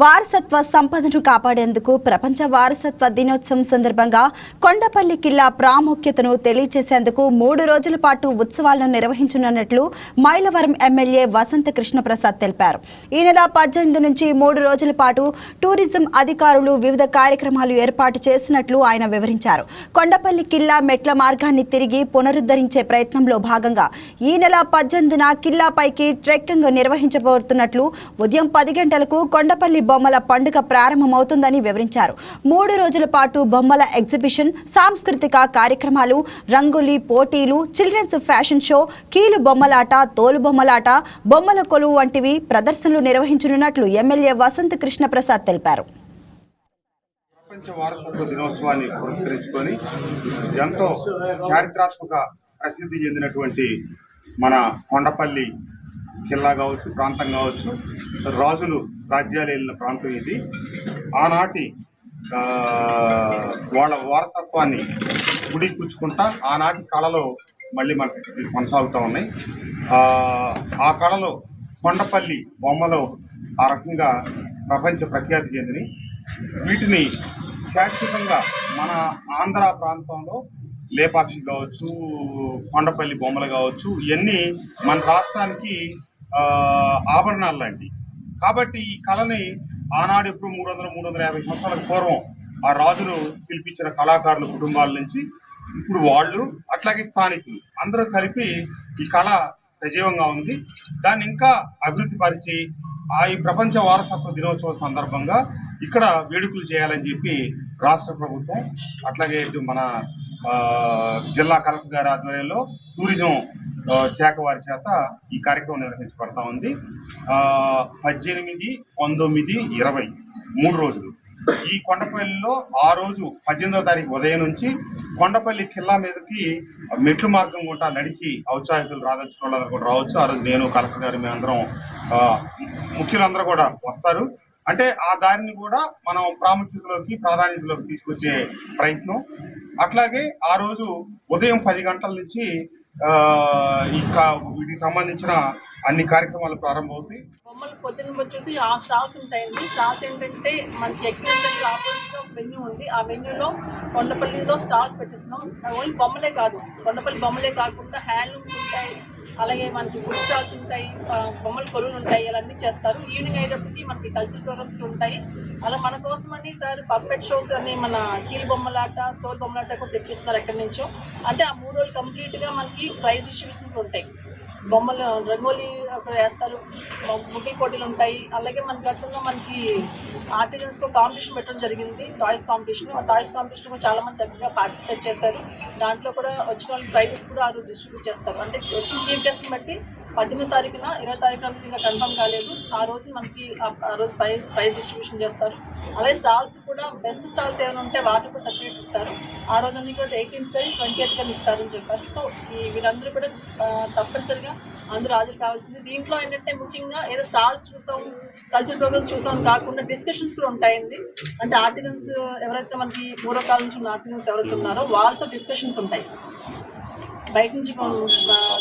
వారసత్వ సంపదను కాపాడేందుకు ప్రపంచ వారసత్వ దినోత్సవం సందర్భంగా కొండపల్లి కిల్లా ప్రాముఖ్యతను తెలియజేసేందుకు 3 రోజుల పాటు ఉత్సవాలను నిర్వహించనున్నట్లు మైలవరం ఎమ్మెల్యే వసంత కృష్ణప్రసాద్ తెలిపారు. ఈ నెల 18 నుంచి 3 రోజుల పాటు టూరిజం అధికారులు వివిధ కార్యక్రమాలు ఏర్పాటు చేసినట్లు ఆయన వివరించారు. కొండపల్లి కిల్లా మెట్ల మార్గాన్ని తిరిగి పునరుద్ధరించే ప్రయత్నంలో భాగంగా ఈ నెల 18న కిల్లాపైకి ట్రెక్కింగ్ నిర్వహించబోతున్నట్లు ఉదయం 10 గంటలకు కొండపల్లి బొమ్మల పండుగ ప్రారంభమవుతుందని వివరించారు. 3 రోజుల పాటు బొమ్మల ఎగ్జిబిషన్, సాంస్కృతిక కార్యక్రమాలు, రంగోలీ పోటీలు, చిల్డ్రన్స్ ఫ్యాషన్ షో, కీలు బొమ్మలాట, తోలు బొమ్మలాట, బొమ్మల కొలువు వంటివి ప్రదర్శనలు నిర్వహించనున్నట్లు ఎమ్మెల్యే వసంత కృష్ణప్రసాద్ తెలిపారు. ప్రపంచ వారసత్వ దినోత్సవాన్ని పురస్కరించుకొని ఎంతో చారిత్రాత్మక ప్రసిద్ధి చెందినటువంటి మన కొండపల్లి కిల్లా కావచ్చు, ప్రాంతం కావచ్చు, రాజులు రాజ్యాలు వెళ్ళిన ప్రాంతం ఇది. ఆనాటి వాళ్ళ వారసత్వాన్ని గుడిపుచ్చుకుంటా ఆనాటి కళలో మళ్ళీ మనకి కొనసాగుతూ ఉన్నాయి. ఆ కళలో కొండపల్లి బొమ్మలు ఆ రకంగా ప్రపంచ ప్రఖ్యాతి చెందినవి. వీటిని శాశ్వతంగా మన ఆంధ్ర ప్రాంతంలో లేపాక్షి కావచ్చు, కొండపల్లి బొమ్మలు కావచ్చు, ఇవన్నీ మన రాష్ట్రానికి ఆభరణాలు లాంటివి. కాబట్టి ఈ కళని ఆనాడు ఎప్పుడు 300-350 సంవత్సరాల పూర్వం ఆ రాజులు పిలిపించిన కళాకారుల కుటుంబాల నుంచి ఇప్పుడు వాళ్ళు, అట్లాగే స్థానికులు అందరూ కలిపి ఈ కళ సజీవంగా ఉంది. దాన్ని ఇంకా అభివృద్ధి పరిచి ఈ ప్రపంచ వారసత్వ దినోత్సవం సందర్భంగా ఇక్కడ వేడుకలు చేయాలని చెప్పి రాష్ట్ర ప్రభుత్వం, అట్లాగే మన జిల్లా కలెక్టర్ గారి ఆధ్వర్యంలో టూరిజం శాఖ వారి చేత ఈ కార్యక్రమం నిర్వహించబడతా ఉంది. 18, 19, 20 3 రోజులు ఈ కొండపల్లిలో ఆ రోజు 18వ తారీఖు ఉదయం నుంచి కొండపల్లి కిల్లా మీదకి మెట్లు మార్గం గుంటా నడిచి ఔత్సాహికులు రాదలుచుకున్న వాళ్ళందరూ కూడా రావచ్చు. ఆ రోజు నేను, కలెక్టర్ గారు, మేమందరం ముఖ్యులందరూ కూడా వస్తారు. అంటే ఆ దారిని కూడా మనం ప్రాధాన్యతలోకి తీసుకొచ్చే ప్రయత్నం. అట్లాగే ఆ రోజు ఉదయం 10 గంటల నుంచి వీటికి సంబంధించిన అన్ని కార్యక్రమాలు ప్రారంభమవుతాయి. బొమ్మలు పొద్దున్న వచ్చేసి ఆ స్టాల్స్ ఉంటాయండి. స్టాల్స్ ఏంటంటే మనకి ఎక్స్పీరియన్స్ సెంటర్ ఆపోజిట్ లో వెన్యూ ఉంది. ఆ వెన్యూలో కొండపల్లిలో స్టాల్స్ పెట్టిస్తున్నాం. ఓన్లీ బొమ్మలే కాదు, కొండపల్లి బొమ్మలే కాకుండా హ్యాండ్లూమ్స్ ఉంటాయి, అలాగే మనకి ఫుడ్ స్టాల్స్ ఉంటాయి, బొమ్మల కొలువులు ఉంటాయి, ఇవన్నీ చేస్తారు. ఈవినింగ్ అయ్యేటప్పటికి మనకి కల్చరల్ ప్రోగ్రామ్స్ ఉంటాయి. అలా మన కోసమని సార్ పప్పెట్ షోస్ అని మన కీలు బొమ్మలాట, తోలు బొమ్మలాట కూడా తెప్పిస్తున్నారు ఎక్కడి నుంచో. అంటే ఆ 3 రోజులు కంప్లీట్గా మనకి ప్రైజ్ డిస్ట్రిబ్యూషన్స్ ఉంటాయి. బొమ్మలు రంగోలీ అక్కడ వేస్తారు, ముగ్గులు పోటీలు ఉంటాయి. అలాగే మన గతంలో మనకి ఆర్టిజన్స్కి కాంపిటీషన్ పెట్టడం జరిగింది, టాయ్స్ కాంపిటీషన్. ఆ టాయ్స్ కాంపిటీషన్ కూడా చాలా మంది చక్కగా పార్టిసిపేట్ చేస్తారు. దాంట్లో కూడా వచ్చిన వాళ్ళకి ప్రైజెస్ కూడా ఆ రోజు డిస్ట్రిబ్యూట్ చేస్తారు. అంటే వచ్చిన చీఫ్ గెస్ట్ని బట్టి 18వ తారీఖున 20వ తారీఖున ఇంకా కన్ఫర్మ్ కాలేదు. ఆ రోజు మనకి ఆ రోజు ప్రైజ్ డిస్ట్రిబ్యూషన్ చేస్తారు. అలాగే స్టాల్స్ కూడా బెస్ట్ స్టాల్స్ ఏమైనా ఉంటే వాటికి కూడా సర్టిఫికేట్స్ ఇస్తారు. ఆ రోజు అన్ని కూడా 18th కానీ 20th కానీ ఇస్తారని చెప్పారు. సో వీరందరూ కూడా తప్పనిసరిగా అందరూ హాజరు కావాల్సింది. దీంట్లో ఏంటంటే ముఖ్యంగా ఏదో స్టాల్స్ చూసాం, కల్చరల్ ప్రోగ్రామ్స్ చూసాం కాకుండా డిస్కషన్స్ కూడా ఉంటాయండి. అంటే ఆర్టిజన్స్ ఎవరైతే మనకి పూర్వకాలం నుంచి ఉన్న ఆర్టిజన్స్ ఎవరైతే ఉన్నారో వాళ్ళతో డిస్కషన్స్ ఉంటాయి. బయట నుంచి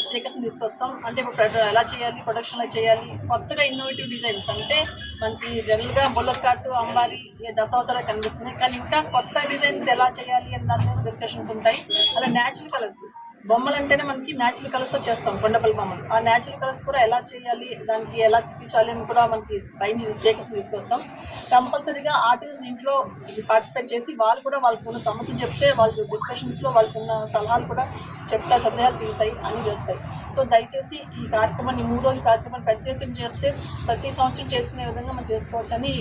స్పీకర్స్ని తీసుకొస్తాం. అంటే ఇప్పుడు ఎలా చేయాలి, ప్రొడక్షన్ ఎలా చేయాలి, కొత్తగా ఇన్నోవేటివ్ డిజైన్స్. అంటే మనకి జనరల్గా బొల్లకాటు, అంబారి, దశావతార కనిపిస్తున్నాయి, కానీ ఇంకా కొత్త డిజైన్స్ ఎలా చేయాలి అన్న దాని డిస్కషన్స్ ఉంటాయి. అలా న్యాచురల్ కలర్స్ బొమ్మలు అంటేనే మనకి న్యాచురల్ కలర్స్తో చేస్తాం కొండపల్లి బొమ్మలు. ఆ న్యాచురల్ కలర్స్ కూడా ఎలా చేయాలి, దానికి ఎలా చూపించాలి అని కూడా మనకి పైన స్పీకర్స్ని తీసుకొస్తాం. కంపల్సరీగా ఆర్టిస్ట్ ఇంట్లో పార్టిసిపేట్ చేసి వాళ్ళు కూడా వాళ్ళకున్న సమస్యలు చెప్తే వాళ్ళు డిస్కషన్స్లో వాళ్ళకున్న సలహాలు కూడా చెప్తారు, సందేహాలు తీరుతాయి, అన్నీ చేస్తాయి. సో దయచేసి ఈ కార్యక్రమాన్ని 3 రోజుల కార్యక్రమాన్ని పెద్ద ఎత్తున చేస్తే ప్రతి సంవత్సరం చేసుకునే విధంగా మనం చేసుకోవచ్చని